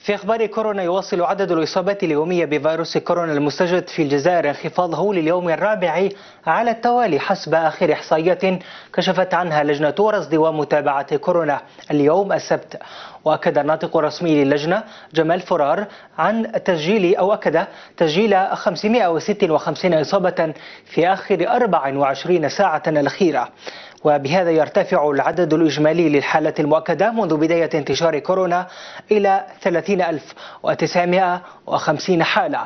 في أخبار كورونا، يواصل عدد الإصابات اليومية بفيروس كورونا المستجد في الجزائر انخفاضه لليوم الرابع على التوالي حسب آخر إحصائيات كشفت عنها لجنة رصد ومتابعة كورونا اليوم السبت. وأكد الناطق الرسمي للجنة جمال فرار عن أكد تسجيل 556 إصابة في آخر 24 ساعة الأخيرة، وبهذا يرتفع العدد الإجمالي للحالات المؤكدة منذ بداية انتشار كورونا إلى 30,950 حالة.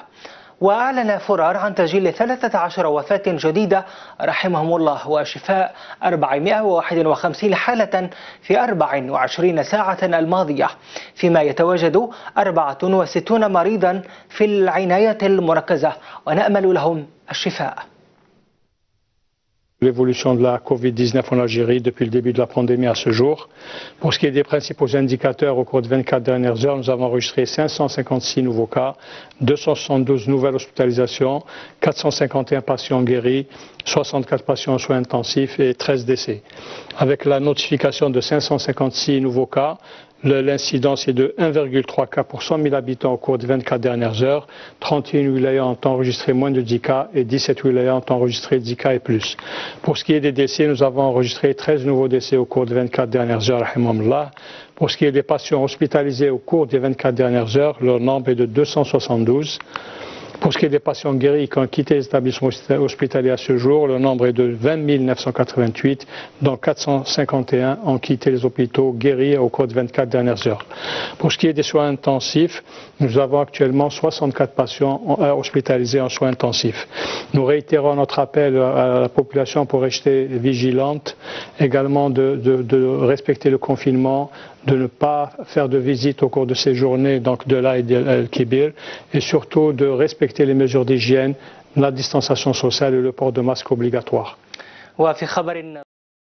وأعلن فرار عن تسجيل 13 وفاة جديدة رحمهم الله وشفاء 451 حالة في 24 ساعة الماضية، فيما يتواجد 64 مريضا في العناية المركزة ونأمل لهم الشفاء. L'évolution de la Covid-19 en Algérie depuis le début de la pandémie à ce jour. Pour ce qui est des principaux indicateurs, au cours des 24 dernières heures, nous avons enregistré 556 nouveaux cas, 272 nouvelles hospitalisations, 451 patients guéris, 64 patients en soins intensifs et 13 décès. Avec la notification de 556 nouveaux cas, l'incidence est de 1,3 cas pour 100 000 habitants au cours des 24 dernières heures. 31 wilayas ont enregistré moins de 10 cas et 17 wilayas ont enregistré 10 cas et plus. Pour ce qui est des décès, nous avons enregistré 13 nouveaux décès au cours des 24 dernières heures. Pour ce qui est des patients hospitalisés au cours des 24 dernières heures, leur nombre est de 272. Pour ce qui est des patients guéris qui ont quitté les établissements hospitaliers à ce jour, le nombre est de 20 988, dont 451 ont quitté les hôpitaux guéris au cours des 24 dernières heures. Pour ce qui est des soins intensifs, nous avons actuellement 64 patients hospitalisés en soins intensifs. Nous réitérons notre appel à la population pour rester vigilante, également de respecter le confinement, de ne pas faire de visite au cours de ces journées, donc de là et de Kibir, et surtout de respecter les mesures d'hygiène, la distanciation sociale et le port de masque obligatoire.